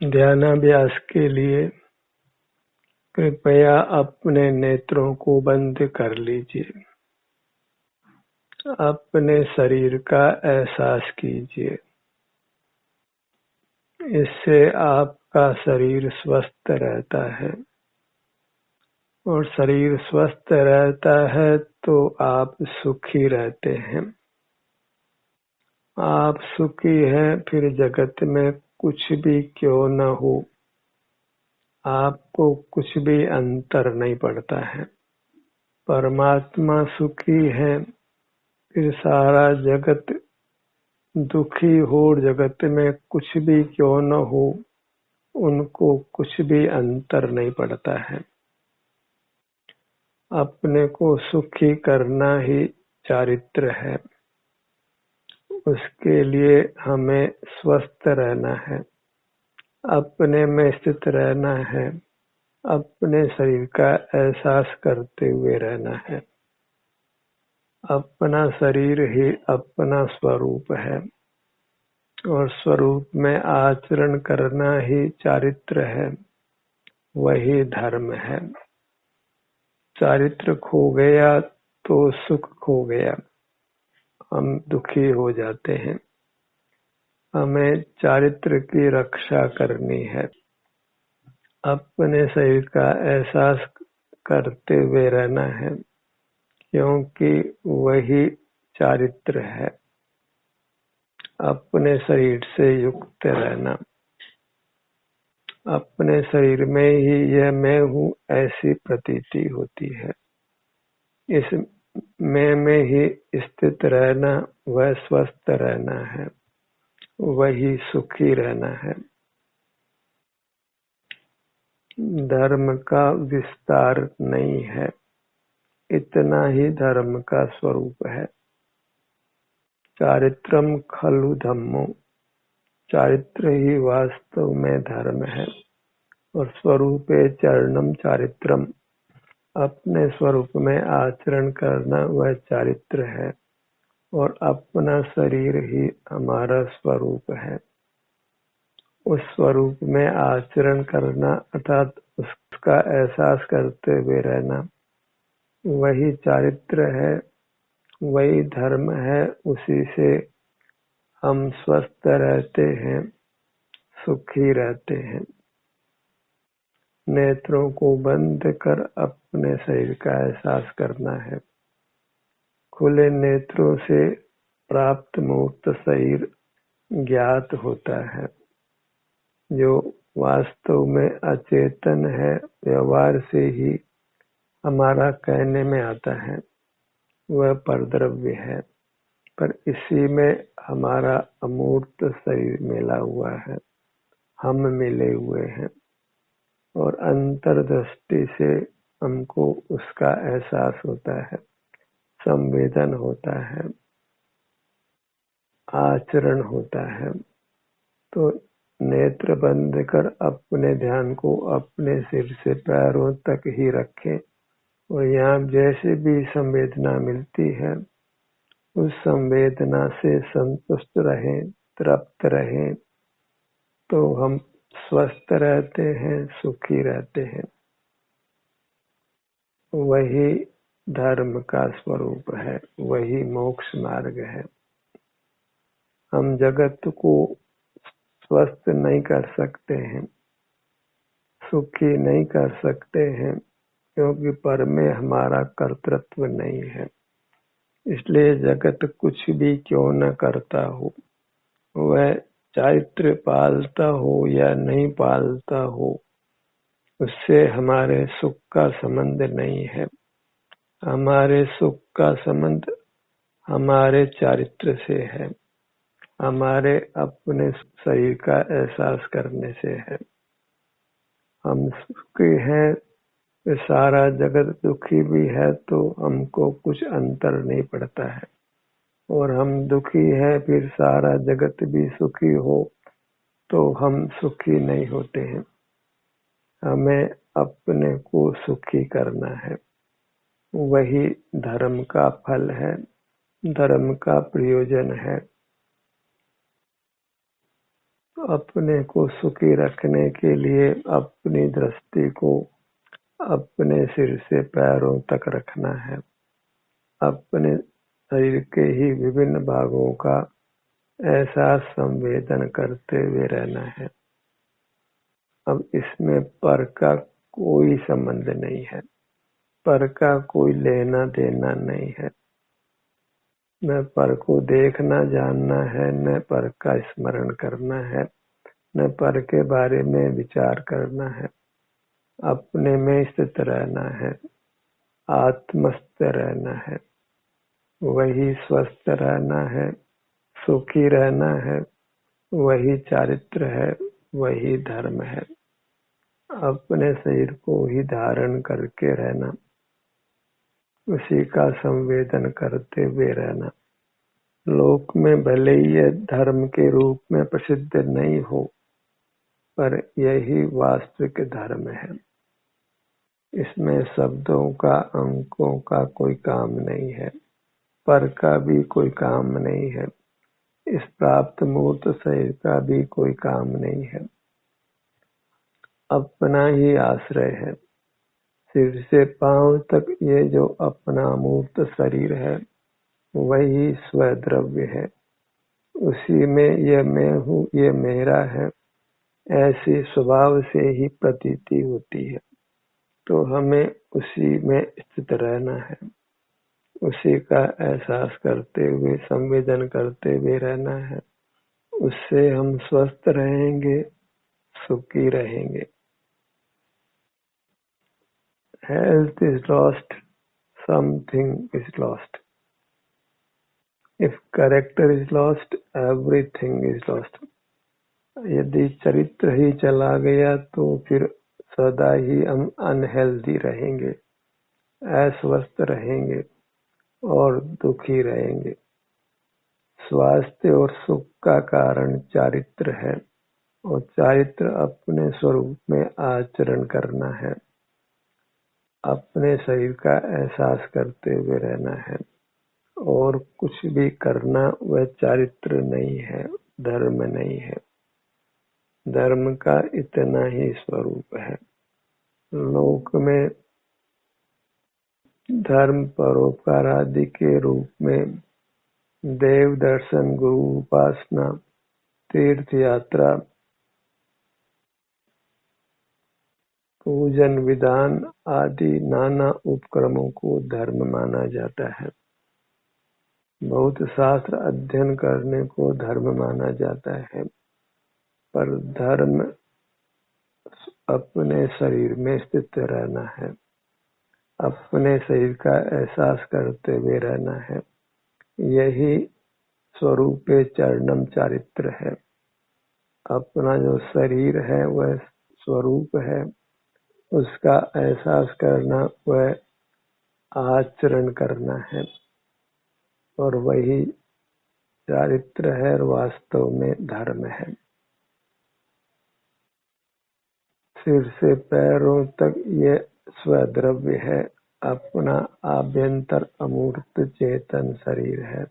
ध्यानाभ्यास के लिए कृपया अपने नेत्रों को बंद कर लीजिए। अपने शरीर का एहसास कीजिए। इससे आपका शरीर स्वस्थ रहता है और शरीर स्वस्थ रहता है तो आप सुखी रहते हैं। आप सुखी हैं, फिर जगत में कुछ भी क्यों न हो, आपको कुछ भी अंतर नहीं पड़ता है। परमात्मा सुखी है, फिर सारा जगत दुखी हो, जगत में कुछ भी क्यों न हो, उनको कुछ भी अंतर नहीं पड़ता है। अपने को सुखी करना ही चारित्र है। उसके लिए हमें स्वस्थ रहना है, अपने में स्थित रहना है, अपने शरीर का एहसास करते हुए रहना है। अपना शरीर ही अपना स्वरूप है और स्वरूप में आचरण करना ही चारित्र है, वही धर्म है। चारित्र खो गया तो सुख खो गया, हम दुखी हो जाते हैं। हमें चारित्र की रक्षा करनी है, अपने शरीर का एहसास करते हुए रहना है, क्योंकि वही चारित्र है। अपने शरीर से युक्त रहना, अपने शरीर में ही यह मैं हूँ ऐसी प्रतीति होती है। इस मैं में ही स्थित रहना, वह स्वस्थ रहना है, वही सुखी रहना है। धर्म का विस्तार नहीं है, इतना ही धर्म का स्वरूप है। चारित्रम खलु धम्मो, चारित्र ही वास्तव में धर्म है। और स्वरूपे चरणम चारित्रम, अपने स्वरूप में आचरण करना वह चारित्र है। और अपना शरीर ही हमारा स्वरूप है। उस स्वरूप में आचरण करना अर्थात उसका एहसास करते हुए रहना, वही चारित्र है, वही धर्म है। उसी से हम स्वस्थ रहते हैं, सुखी रहते हैं। नेत्रों को बंद कर अपने शरीर का एहसास करना है। खुले नेत्रों से प्राप्त मूर्त शरीर ज्ञात होता है। जो वास्तव में अचेतन है, व्यवहार से ही हमारा कहने में आता है, वह परद्रव्य है। पर इसी में हमारा अमूर्त शरीर मिला हुआ है, हम मिले हुए हैं। और अंतर्दृष्टि से हमको उसका एहसास होता है, संवेदन होता है, आचरण होता है। तो नेत्र बंद कर अपने ध्यान को अपने सिर से पैरों तक ही रखें और यहाँ जैसे भी संवेदना मिलती है, उस संवेदना से संतुष्ट रहें, तृप्त रहें, तो हम स्वस्थ रहते हैं, सुखी रहते हैं। वही धर्म का स्वरूप है, वही मोक्ष मार्ग है। हम जगत को स्वस्थ नहीं कर सकते हैं, सुखी नहीं कर सकते हैं, क्योंकि पर में हमारा कर्तृत्व नहीं है। इसलिए जगत कुछ भी क्यों न करता हो, वह चारित्र पालता हो या नहीं पालता हो, उससे हमारे सुख का संबंध नहीं है। हमारे सुख का संबंध हमारे चारित्र से है, हमारे अपने शरीर का एहसास करने से है। हम सुखी हैं, सारा जगत दुखी भी है तो हमको कुछ अंतर नहीं पड़ता है। और हम दुखी हैं, फिर सारा जगत भी सुखी हो तो हम सुखी नहीं होते हैं। हमें अपने को सुखी करना है, वही धर्म का फल है, धर्म का प्रयोजन है। अपने को सुखी रखने के लिए अपनी दृष्टि को अपने सिर से पैरों तक रखना है। अपने शरीर के ही विभिन्न भागों का एहसास संवेदन करते हुए रहना है। अब इसमें पर का कोई संबंध नहीं है, पर का कोई लेना देना नहीं है। न पर को देखना जानना है, न पर का स्मरण करना है, न पर के बारे में विचार करना है। अपने में स्थित रहना है, आत्मस्थ रहना है, वही स्वस्थ रहना है, सुखी रहना है, वही चारित्र है, वही धर्म है। अपने शरीर को ही धारण करके रहना, उसी का संवेदन करते हुए रहना। लोक में भले ही यह धर्म के रूप में प्रसिद्ध नहीं हो, पर यही वास्तविक धर्म है। इसमें शब्दों का, अंकों का कोई काम नहीं है, पर का भी कोई काम नहीं है, इस प्राप्त मूर्त शरीर का भी कोई काम नहीं है। अपना ही आश्रय है। सिर से पांव तक ये जो अपना मूर्त शरीर है, वही स्वद्रव्य है। उसी में ये मैं हूँ, ये मेरा है, ऐसी स्वभाव से ही प्रतीति होती है। तो हमें उसी में स्थित रहना है, उसी का एहसास करते हुए, संवेदन करते हुए रहना है। उससे हम स्वस्थ रहेंगे, सुखी रहेंगे। Health is lost, something is lost. If character is lost, everything is lost. यदि चरित्र ही चला गया तो फिर सदा ही हम अनहेल्दी रहेंगे, अस्वस्थ रहेंगे और दुखी रहेंगे। स्वास्थ्य और सुख का कारण चारित्र है, और चारित्र अपने स्वरूप में आचरण करना है, अपने शरीर का एहसास करते हुए रहना है। और कुछ भी करना वह चारित्र नहीं है, धर्म नहीं है। धर्म का इतना ही स्वरूप है। लोक में धर्म परोपकार आदि के रूप में देव दर्शन, गुरु उपासना, तीर्थ यात्रा, पूजन विधान आदि नाना उपक्रमों को धर्म माना जाता है। बहुत शास्त्र अध्ययन करने को धर्म माना जाता है, पर धर्म अपने शरीर में स्थित रहना है, अपने शरीर का एहसास करते हुए रहना है। यही स्वरूपे चरणम चारित्र है। अपना जो शरीर है वह स्वरूप है, उसका एहसास करना, वह आचरण करना है, और वही चारित्र है और वास्तव में धर्म है। सिर से पैरों तक ये स्वद्रव्य है, अपना आभ्यंतर अमूर्त चेतन शरीर है,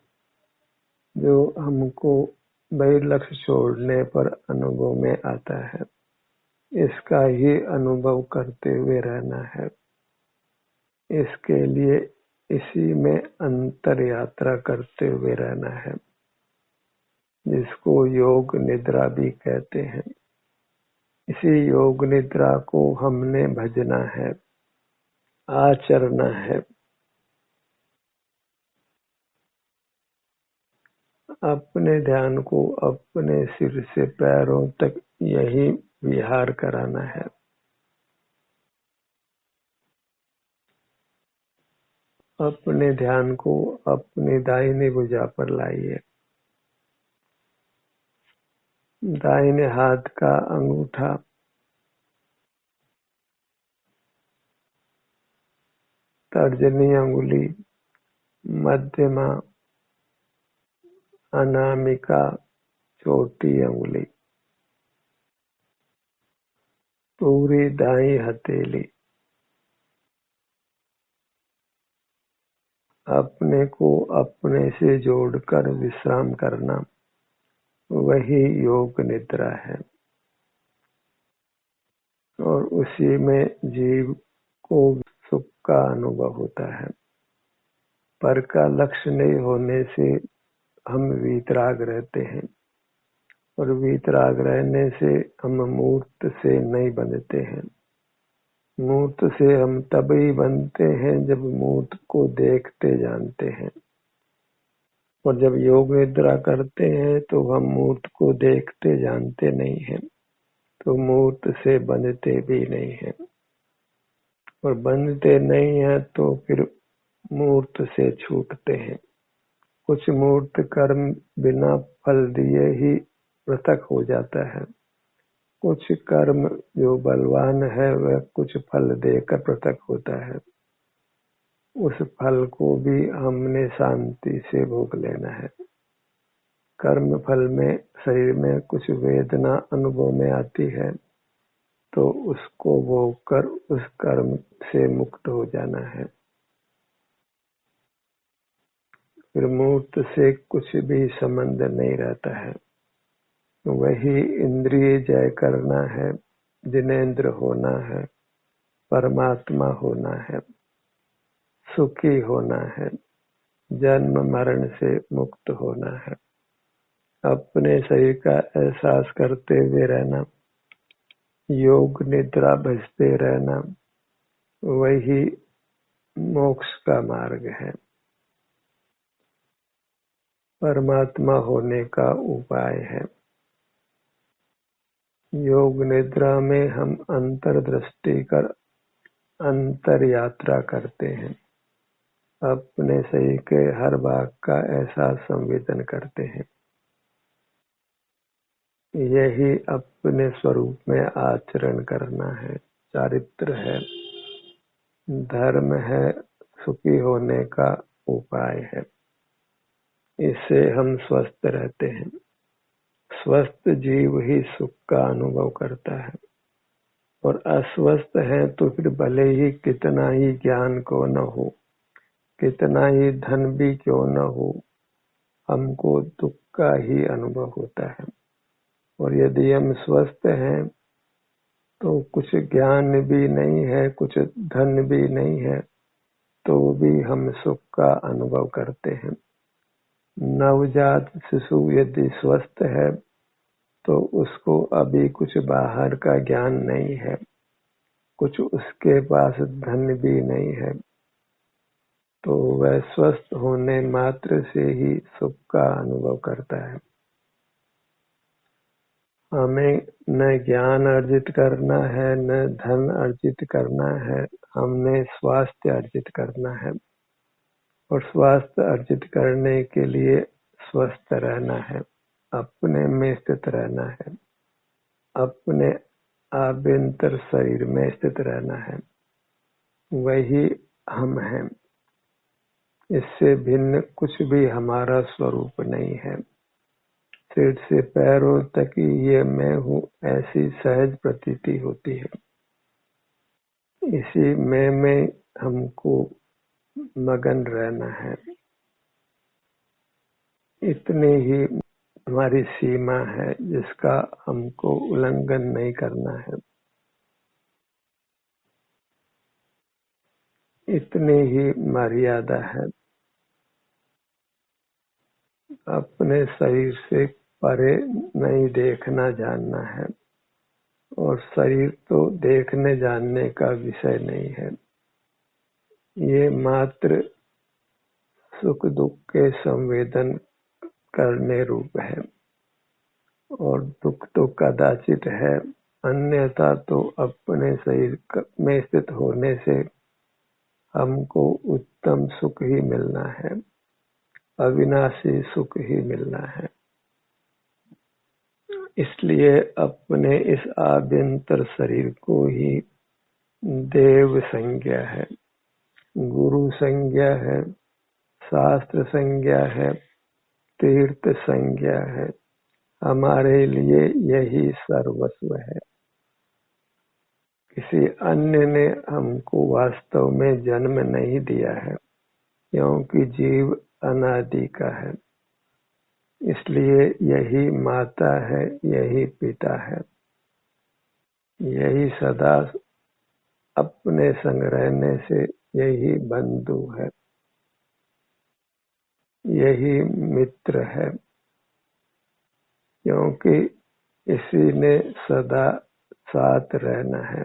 जो हमको बहिर्लक्ष्य छोड़ने पर अनुभव में आता है। इसका ही अनुभव करते हुए रहना है। इसके लिए इसी में अंतर यात्रा करते हुए रहना है, जिसको योग निद्रा भी कहते हैं। इसी योग निद्रा को हमने भजना है, आचरना है। अपने ध्यान को अपने सिर से पैरों तक यही विहार कराना है। अपने ध्यान को अपनी दाहिनी भुजा पर लाइए। दाहिने हाथ का अंगूठा तर्जनी अंगुली, मध्यमा, अनामिका, छोटी अंगुली, पूरी दाई हथेली। अपने को अपने से जोड़कर विश्राम करना, वही योग निद्रा है और उसी में जीव को सुख का अनुभव होता है। पर का लक्ष्य नहीं होने से हम वीतराग रहते हैं और वीतराग रहने से हम मूर्त से नहीं बनते हैं। मूर्त से हम तभी बनते हैं जब मूर्त को देखते जानते हैं, और जब योग निद्रा करते हैं तो हम मूर्त को देखते जानते नहीं हैं, तो मूर्त से बनते भी नहीं हैं, और बनते नहीं हैं तो फिर मूर्त से छूटते हैं। कुछ मूर्त कर्म बिना फल दिए ही पृथक हो जाता है, कुछ कर्म जो बलवान है वह कुछ फल देकर पृथक होता है। उस फल को भी हमने शांति से भोग लेना है। कर्म फल में शरीर में कुछ वेदना अनुभव में आती है तो उसको भोग कर उस कर्म से मुक्त हो जाना है। फिर मूर्त से कुछ भी संबंध नहीं रहता है। वही इंद्रिय जय करना है, जिनेंद्र होना है, परमात्मा होना है, सुखी होना है, जन्म मरण से मुक्त होना है, अपने शरीर का एहसास करते हुए रहना, योग निद्रा बजते रहना, वही मोक्ष का मार्ग है, परमात्मा होने का उपाय है। योग निद्रा में हम अंतर्दृष्टि कर अंतर यात्रा करते हैं, अपने शरीर के हर भाग का एहसास संवेदन करते हैं। यही अपने स्वरूप में आचरण करना है, चारित्र है, धर्म है, सुखी होने का उपाय है। इससे हम स्वस्थ रहते हैं। स्वस्थ जीव ही सुख का अनुभव करता है, और अस्वस्थ है तो फिर भले ही कितना ही ज्ञान को न हो, कितना ही धन भी क्यों न हो, हमको दुख का ही अनुभव होता है। और यदि हम स्वस्थ हैं तो कुछ ज्ञान भी नहीं है, कुछ धन भी नहीं है, तो भी हम सुख का अनुभव करते हैं। नवजात शिशु यदि स्वस्थ है तो उसको अभी कुछ बाहर का ज्ञान नहीं है, कुछ उसके पास धन भी नहीं है, तो वह स्वस्थ होने मात्र से ही सुख का अनुभव करता है। हमें न ज्ञान अर्जित करना है, न धन अर्जित करना है, हमने स्वास्थ्य अर्जित करना है, और स्वास्थ्य अर्जित करने के लिए स्वस्थ रहना है, अपने में स्थित रहना है, अपने आभ्यंतर शरीर में स्थित रहना है, वही हम हैं। इससे भिन्न कुछ भी हमारा स्वरूप नहीं है। सिर से पैरों तक ये मैं हूँ, ऐसी सहज प्रतीति होती है। इसी में हमको मगन रहना है। इतनी ही हमारी सीमा है जिसका हमको उल्लंघन नहीं करना है। इतनी ही मर्यादा है। अपने शरीर से परे नहीं देखना जानना है, और शरीर तो देखने जानने का विषय नहीं है। ये मात्र सुख दुख के संवेदन करने रूप है, और दुख तो कदाचित है, अन्यथा तो अपने शरीर में स्थित होने से हमको उत्तम सुख ही मिलना है, अविनाशी सुख ही मिलना है। इसलिए अपने इस आभ्यंतर शरीर को ही देव संज्ञा है, गुरु संज्ञा है, शास्त्र संज्ञा है, तीर्थ संज्ञा है। हमारे लिए यही सर्वस्व है। किसी अन्य ने हमको वास्तव में जन्म नहीं दिया है, क्योंकि जीव अनादि का है। इसलिए यही माता है, यही पिता है, यही सदा अपने संग रहने से यही बंधु है, यही मित्र है, क्योंकि इसी ने सदा साथ रहना है।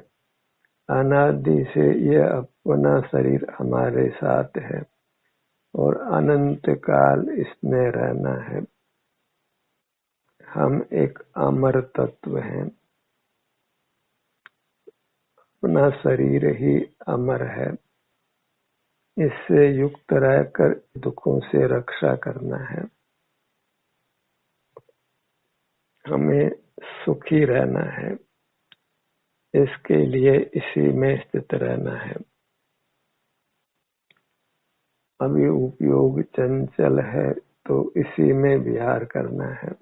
अनादि से यह अपना शरीर हमारे साथ है और अनंत काल इसमें रहना है। हम एक अमर तत्व हैं, अपना शरीर ही अमर है। इससे युक्त रहकर दुखों से रक्षा करना है। हमें सुखी रहना है, इसके लिए इसी में स्थित रहना है। अभी उपयोग चंचल है तो इसी में विहार करना है।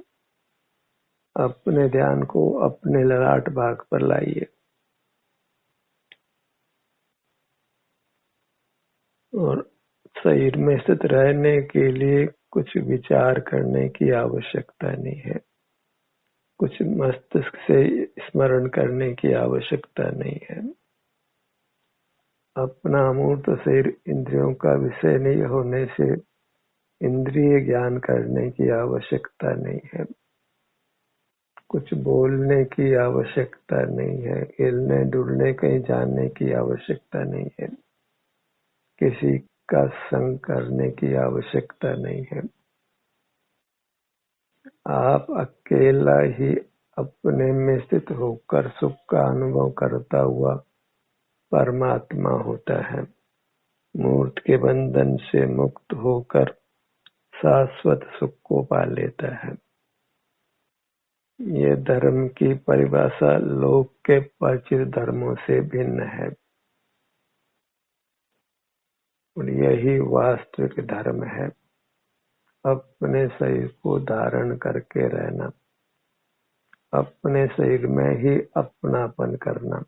अपने ध्यान को अपने ललाट भाग पर लाइए और शरीर में स्थित रहने के लिए कुछ विचार करने की आवश्यकता नहीं है, कुछ मस्तिष्क से स्मरण करने की आवश्यकता नहीं है। अपना अमूर्त शरीर इंद्रियों का विषय नहीं होने से इंद्रिय ज्ञान करने की आवश्यकता नहीं है, कुछ बोलने की आवश्यकता नहीं है, हिलने डुलने कहीं जाने की आवश्यकता नहीं है, किसी का संग करने की आवश्यकता नहीं है। आप अकेला ही अपने में स्थित होकर सुख का अनुभव करता हुआ परमात्मा होता है। मूर्त के बंधन से मुक्त होकर शाश्वत सुख को पा लेता है। ये धर्म की परिभाषा लोक के परिचित धर्मों से भिन्न है और यही वास्तविक धर्म है। अपने शरीर को धारण करके रहना, अपने शरीर में ही अपनापन करना,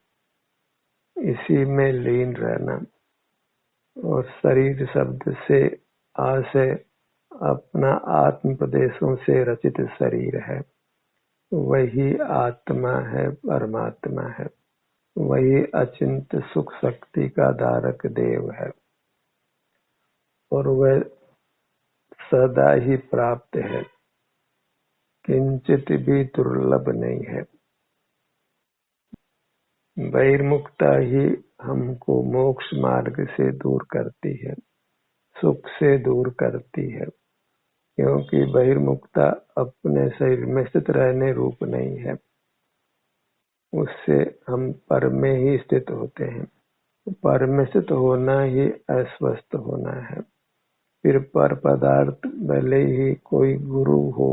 इसी में लीन रहना और शरीर शब्द से आशय अपना आत्म प्रदेशों से रचित शरीर है। वही आत्मा है, परमात्मा है, वही अचिंत सुख शक्ति का धारक देव है और वह सदा ही प्राप्त है, किंचित भी दुर्लभ नहीं है। बहिर्मुखता ही हमको मोक्ष मार्ग से दूर करती है, सुख से दूर करती है, क्योंकि बहिर्मुखता अपने शरीर में स्थित रहने रूप नहीं है। उससे हम पर में ही स्थित होते हैं। पर में स्थित होना ही अस्वस्थ होना है। फिर पर पदार्थ भले ही कोई गुरु हो,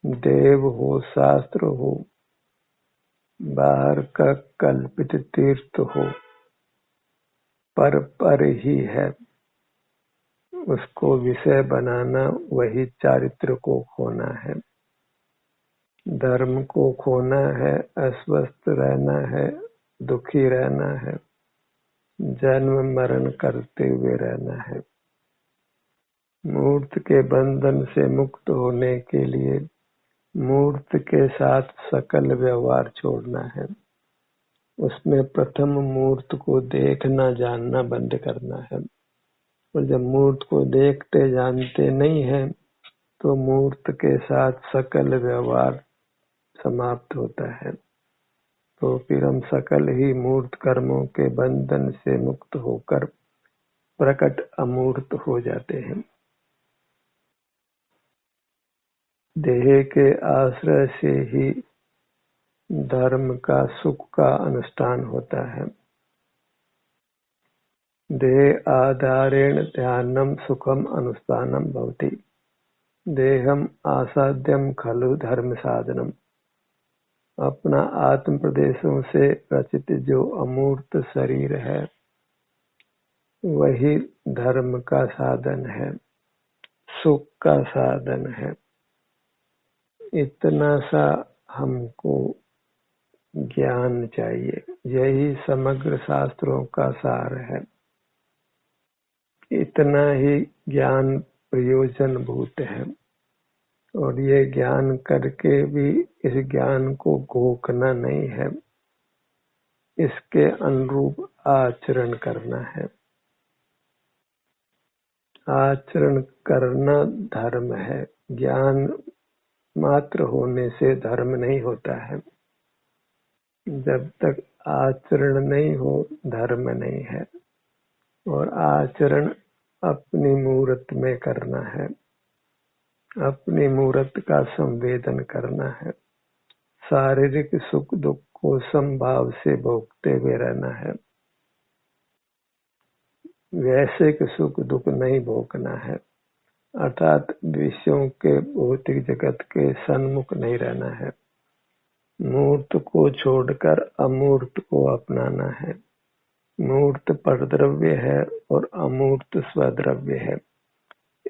देव हो, शास्त्र हो, बाहर का कल्पित तीर्थ हो, पर ही है। उसको विषय बनाना वही चारित्र को खोना है, धर्म को खोना है, अस्वस्थ रहना है, दुखी रहना है, जन्म मरण करते हुए रहना है। मूर्त के बंधन से मुक्त होने के लिए मूर्त के साथ सकल व्यवहार छोड़ना है। उसमें प्रथम मूर्त को देखना जानना बंद करना है। और जब मूर्त को देखते जानते नहीं है तो मूर्त के साथ सकल व्यवहार समाप्त होता है। तो फिर हम सकल ही मूर्त कर्मों के बंधन से मुक्त होकर प्रकट अमूर्त हो जाते हैं। देह के आश्रय से ही धर्म का सुख का अनुष्ठान होता है। देह आधारेण ध्यानम सुखम अनुष्ठानम भवति। देहम आसाद्यम खलु धर्म साधनम। अपना आत्म प्रदेशों से रचित जो अमूर्त शरीर है वही धर्म का साधन है, सुख का साधन है। इतना सा हमको ज्ञान चाहिए। यही समग्र शास्त्रों का सार है। इतना ही ज्ञान प्रयोजन भूत है। और ये ज्ञान करके भी इस ज्ञान को घोखना नहीं है, इसके अनुरूप आचरण करना है। आचरण करना धर्म है। ज्ञान मात्र होने से धर्म नहीं होता है। जब तक आचरण नहीं हो धर्म नहीं है। और आचरण अपनी मूर्त में करना है, अपनी मूर्त का संवेदन करना है। शारीरिक सुख दुख को समभाव से भोगते हुए रहना है, वैश्विक सुख दुख नहीं भोगना है। अर्थात विषयों के भौतिक जगत के सन्मुख नहीं रहना है। मूर्त को छोड़कर अमूर्त को अपनाना है। मूर्त परद्रव्य है और अमूर्त स्वद्रव्य है।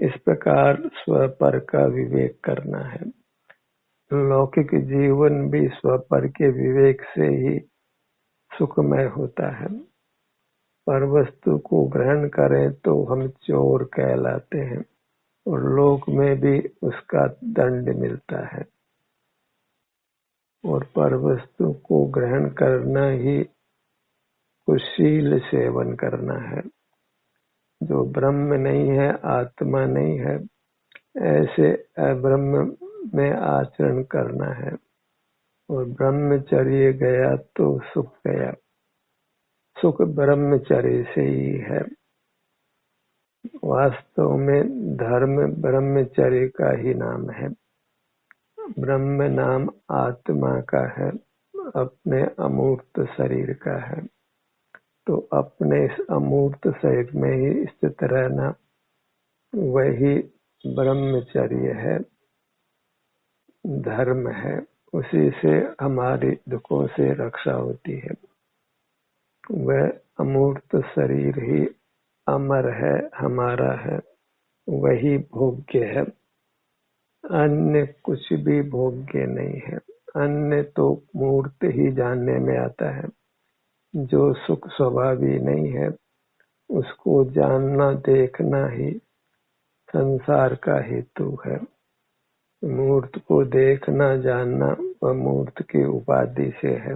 इस प्रकार स्वपर का विवेक करना है। लौकिक जीवन भी स्वपर के विवेक से ही सुखमय होता है। पर वस्तु को ग्रहण करें तो हम चोर कहलाते हैं और लोक में भी उसका दंड मिलता है। और पर वस्तु को ग्रहण करना ही कुशील सेवन करना है। जो ब्रह्म नहीं है, आत्मा नहीं है, ऐसे अब्रह्म में आचरण करना है। और ब्रह्मचर्य गया तो सुख गया। सुख ब्रह्मचर्य से ही है। वास्तव में धर्म ब्रह्मचर्य का ही नाम है। ब्रह्म नाम आत्मा का है, अपने अमूर्त शरीर का है। तो अपने इस अमूर्त शरीर में ही स्थित रहना वही ब्रह्मचर्य है, धर्म है। उसी से हमारी दुखों से रक्षा होती है। वह अमूर्त शरीर ही अमर है, हमारा है, वही भोग्य है। अन्य कुछ भी भोग्य नहीं है। अन्य तो मूर्त ही जानने में आता है। जो सुख स्वभावी नहीं है उसको जानना देखना ही संसार का हेतु है। मूर्त को देखना जानना वह मूर्त की उपाधि से है।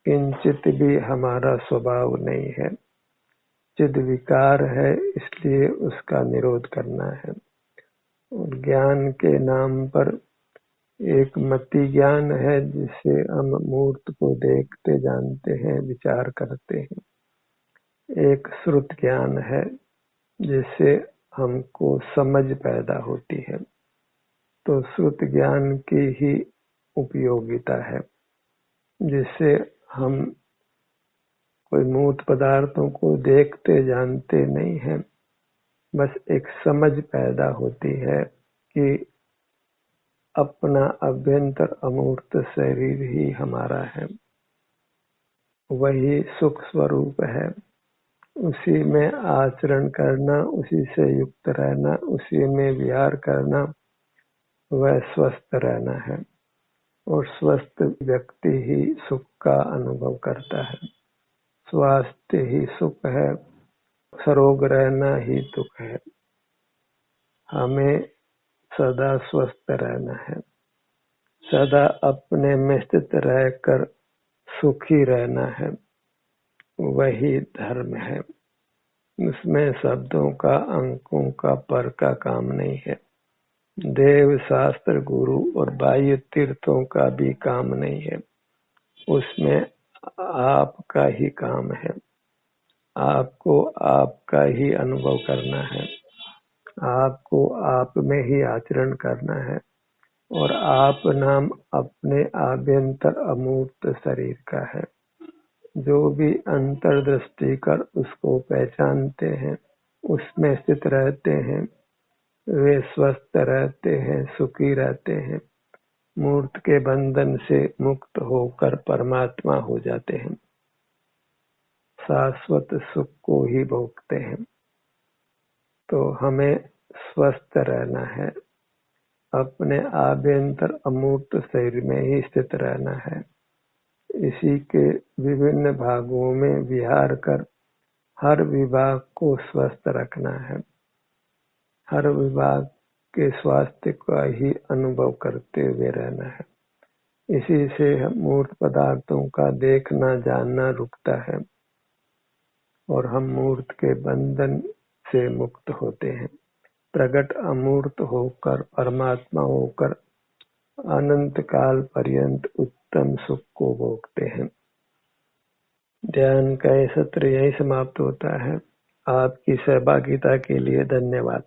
किंचित भी हमारा स्वभाव नहीं है। चिद विकार है, इसलिए उसका निरोध करना है। और ज्ञान के नाम पर एक मति ज्ञान है जिसे हम मूर्त को देखते जानते हैं, विचार करते हैं। एक श्रुत ज्ञान है जिससे हमको समझ पैदा होती है। तो श्रुत ज्ञान की ही उपयोगिता है, जिससे हम कोई मूर्त पदार्थों को देखते जानते नहीं हैं। बस एक समझ पैदा होती है कि अपना अभ्यंतर अमूर्त शरीर ही हमारा है, वही सुख स्वरूप है। उसी में आचरण करना, उसी से युक्त रहना, उसी में विहार करना, वह स्वस्थ रहना है। और स्वस्थ व्यक्ति ही सुख का अनुभव करता है। स्वास्थ्य ही सुख है, सरोग रहना ही दुख है। हमें सदा स्वस्थ रहना है, सदा अपने में स्थित रहकर सुखी रहना है, वही धर्म है। उसमें शब्दों का, अंकों का, पर का काम नहीं है। देव शास्त्र, गुरु और बाह्य तीर्थों का भी काम नहीं है। उसमें आपका ही काम है। आपको आपका ही अनुभव करना है। आपको आप में ही आचरण करना है। और आप नाम अपने आभ्यंतर अमूर्त शरीर का है। जो भी अंतर्दृष्टि कर उसको पहचानते हैं, उसमें स्थित रहते हैं, वे स्वस्थ रहते हैं, सुखी रहते हैं, मूर्त के बंधन से मुक्त होकर परमात्मा हो जाते हैं, शाश्वत सुख को ही भोगते हैं। तो हमें स्वस्थ रहना है, अपने आभ्यंतर अमूर्त शरीर में ही स्थित रहना है। इसी के विभिन्न भागों में विहार कर हर विभाग को स्वस्थ रखना है। हर विभाग के स्वास्थ्य का ही अनुभव करते हुए रहना है। इसी से मूर्त पदार्थों का देखना जानना रुकता है और हम मूर्त के बंधन से मुक्त होते हैं। प्रगट अमूर्त होकर परमात्मा होकर अनंत काल पर्यंत उत्तम सुख को भोगते हैं। ध्यान का यह सत्र यही समाप्त होता है। आपकी सहभागिता के लिए धन्यवाद।